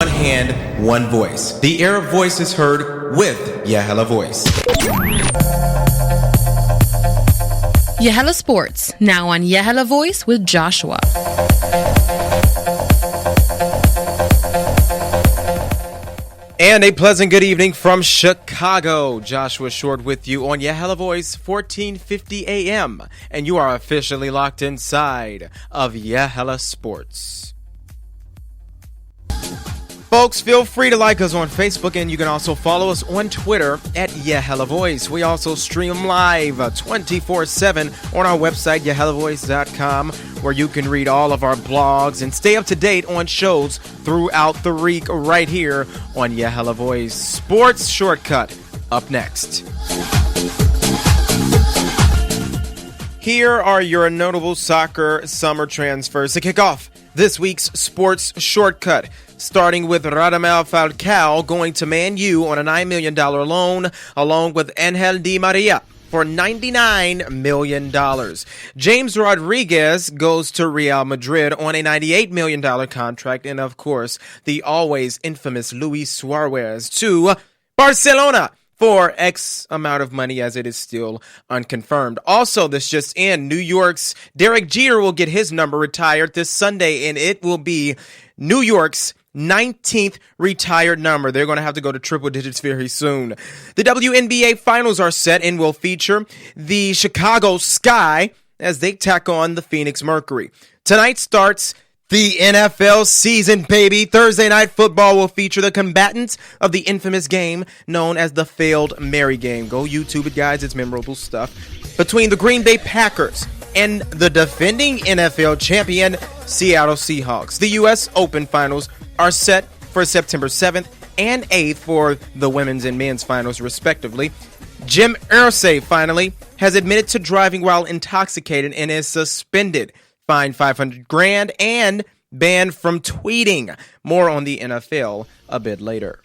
One hand, one voice. The Arab voice is heard with Yahala Voice. Yahala Sports, now on Yahala Voice with Joshua. And a pleasant good evening from Chicago. Joshua Short with you on Yahala Voice, 1450 AM. And you are officially locked inside of Yahala Sports. Folks, feel free to like us on Facebook, and you can also follow us on Twitter at Yahala Voice. We also stream live 24/7 on our website, yahalavoice.com, where you can read all of our blogs and stay up to date on shows throughout the week right here on Yahala Voice. Sports Shortcut up next. Here are your notable soccer summer transfers to kick off this week's Sports Shortcut, starting with Radamel Falcao going to Man U on a $9 million loan, along with Angel Di Maria for $99 million. James Rodriguez goes to Real Madrid on a $98 million contract, and of course, the always infamous Luis Suarez to Barcelona for X amount of money, as it is still unconfirmed. Also, this just in, New York's Derek Jeter will get his number retired this Sunday, and it will be New York's 19th retired number. They're going to have to go to triple digits very soon. The WNBA finals are set and will feature the Chicago Sky as they tack on the Phoenix Mercury. Tonight starts the NFL season, baby. Thursday Night Football will feature the combatants of the infamous game known as the failed Mary game. Go YouTube it, guys. It's memorable stuff. Between the Green Bay Packers and the defending NFL champion Seattle Seahawks. The U.S. Open finals are set for September 7th and 8th for the women's and men's finals, respectively. Jim Irsay finally has admitted to driving while intoxicated and is suspended, fined $500,000, and banned from tweeting. More on the NFL a bit later.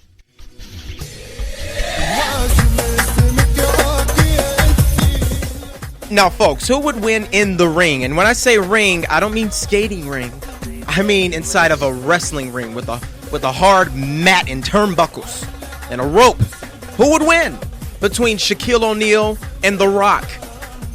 Now, folks, who would win in the ring? And when I say ring, I don't mean skating ring. I mean inside of a wrestling ring with a hard mat and turnbuckles and a rope. Who would win between Shaquille O'Neal and The Rock?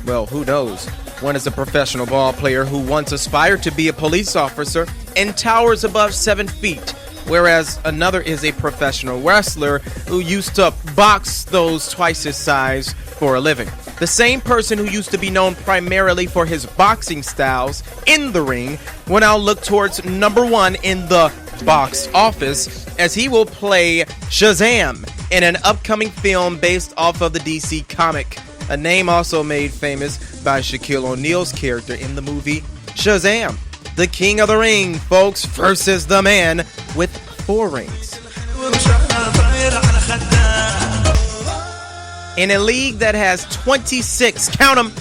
Well, who knows? One is a professional ball player who once aspired to be a police officer and towers above 7 feet, whereas another is a professional wrestler who used to box those twice his size for a living. The same person who used to be known primarily for his boxing styles in the ring will now look towards number one in the box office, as he will play Shazam in an upcoming film based off of the DC comic, a name also made famous by Shaquille O'Neal's character in the movie Shazam. The King of the Ring, folks, versus the man with 4 rings. In a league that has 26, count them,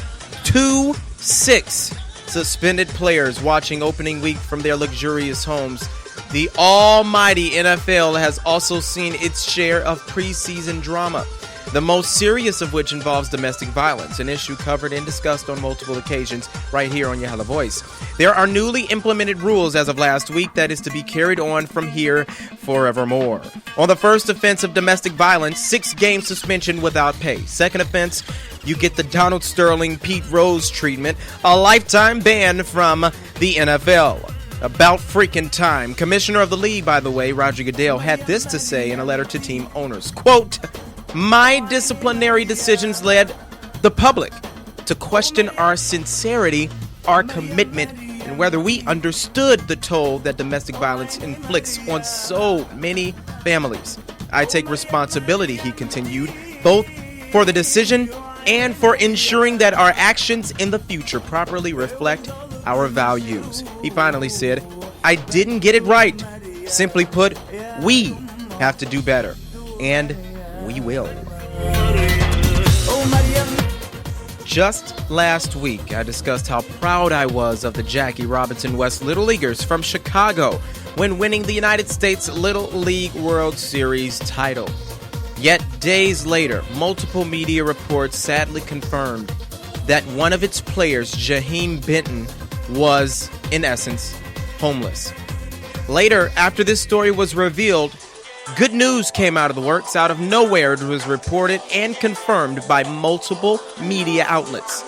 26 suspended players watching opening week from their luxurious homes, the almighty NFL has also seen its share of preseason drama, the most serious of which involves domestic violence, an issue covered and discussed on multiple occasions right here on Yahala Voice. There are newly implemented rules as of last week that is to be carried on from here forevermore. On the first offense of domestic violence, 6-game suspension without pay. Second offense, you get the Donald Sterling, Pete Rose treatment, a lifetime ban from the NFL. About freaking time. Commissioner of the league, by the way, Roger Goodell, had this to say in a letter to team owners. Quote, "My disciplinary decisions led the public to question our sincerity, our commitment, and whether we understood the toll that domestic violence inflicts on so many families. I take responsibility," he continued, "both for the decision and for ensuring that our actions in the future properly reflect our values." He finally said, "I didn't get it right. Simply put, we have to do better. And we will." Just last week, I discussed how proud I was of the Jackie Robinson West Little Leaguers from Chicago when winning the United States Little League World Series title. Yet days later, multiple media reports sadly confirmed that one of its players, Jaheim Benton, was, in essence, homeless. Later, after this story was revealed, good news came out of the works. Out of nowhere, it was reported and confirmed by multiple media outlets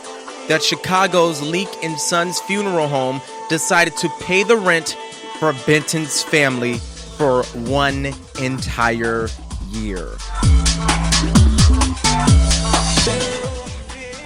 that Chicago's Leak & Sons funeral home decided to pay the rent for Benton's family for one entire year.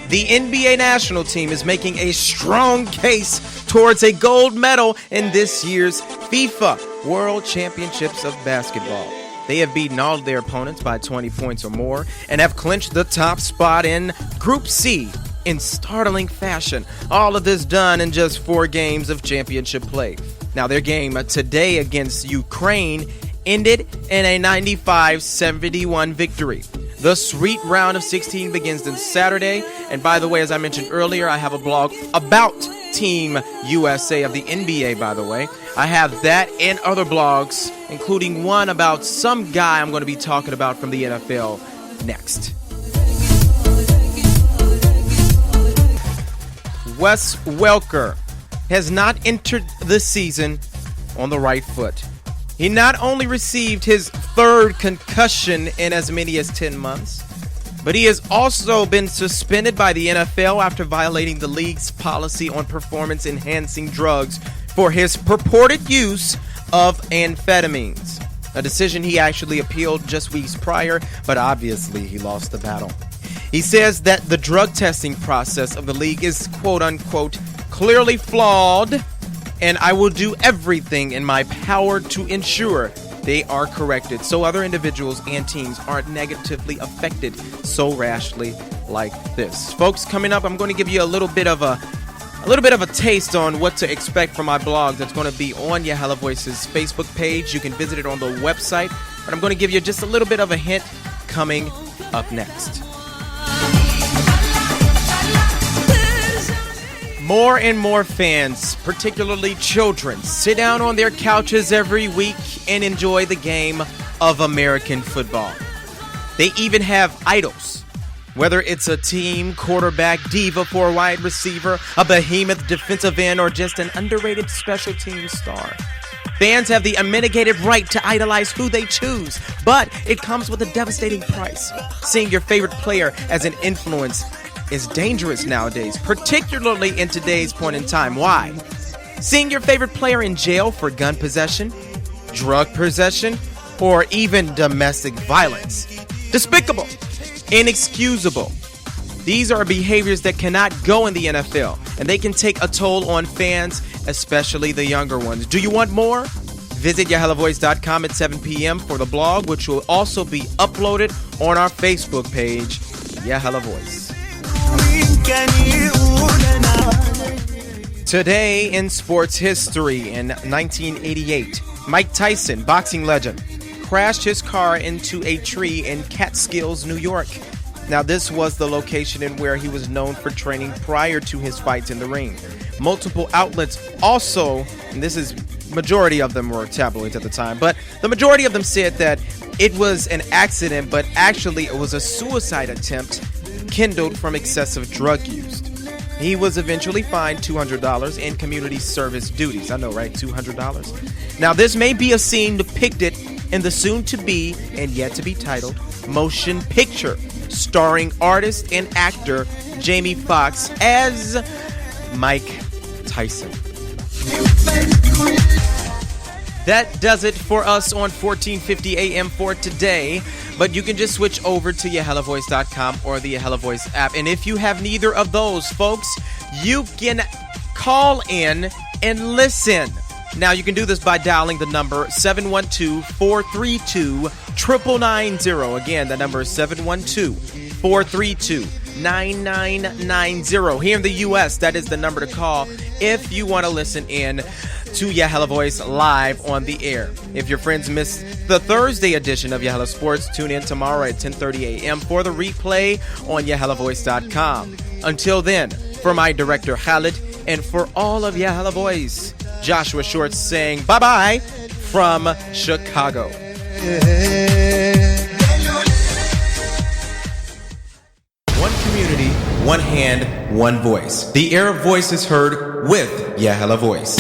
The NBA national team is making a strong case towards a gold medal in this year's FIFA World Championships of Basketball. They have beaten all their opponents by 20 points or more and have clinched the top spot in Group C in startling fashion. All of this done in just 4 games of championship play. Now, their game today against Ukraine ended in a 95-71 victory. The sweet round of 16 begins this Saturday. And by the way, as I mentioned earlier, I have a blog about Team USA of the NBA, by the way. I have that and other blogs, including one about some guy I'm going to be talking about from the NFL next. Wes Welker has not entered the season on the right foot. He not only received his 3rd concussion in as many as 10 months, but he has also been suspended by the NFL after violating the league's policy on performance-enhancing drugs for his purported use of amphetamines, a decision he actually appealed just weeks prior, but obviously he lost the battle. He says that the drug testing process of the league is quote-unquote clearly flawed, and I will do everything in my power to ensure they are corrected so other individuals and teams aren't negatively affected so rashly like this. Folks, coming up, I'm going to give you a little bit of a taste on what to expect from my blog that's going to be on Yahala Voice's Facebook page. You can visit it on the website, but I'm going to give you just a little bit of a hint coming up next. More and more fans, particularly children, sit down on their couches every week and enjoy the game of American football. They even have idols, whether it's a team quarterback, diva for a wide receiver, a behemoth defensive end, or just an underrated special team star. Fans have the unmitigated right to idolize who they choose, but it comes with a devastating price. Seeing your favorite player as an influence is dangerous nowadays, particularly in today's point in time. Why? Seeing your favorite player in jail for gun possession, drug possession, or even domestic violence. Despicable, inexcusable. These are behaviors that cannot go in the NFL, and they can take a toll on fans, especially the younger ones. Do you want more? Visit YahalaVoice.com at 7 p.m. for the blog, which will also be uploaded on our Facebook page, Yahala Voice. Today in sports history, in 1988, Mike Tyson, boxing legend, crashed his car into a tree in Catskills, New York. Now, this was the location in where he was known for training prior to his fights in the ring. Multiple outlets also, and this is, majority of them were tabloids at the time, but the majority of them said that it was an accident, but actually it was a suicide attempt kindled from excessive drug use. He was eventually fined $200 in community service duties. I know, right? $200. Now, this may be a scene depicted in the soon-to-be and yet-to-be titled motion picture, starring artist and actor Jamie Foxx as Mike Tyson. That does it for us on 1450 AM for today. But you can just switch over to YahalaVoice.com or the Yahala Voice app. And if you have neither of those, folks, you can call in and listen. Now, you can do this by dialing the number 712-432-9990. Again, the number is 712-432-9990. Here in the U.S., that is the number to call if you want to listen in to Yahala Voice live on the air. If your friends missed the Thursday edition of Yahala Sports, tune in tomorrow at 10:30 a.m. for the replay on YahalaVoice.com. Until then, for my director Khaled and for all of Yahala Voice, Joshua Shorts saying bye-bye from Chicago. One community, one hand, one voice. The Arab voice is heard with Yahala Voice.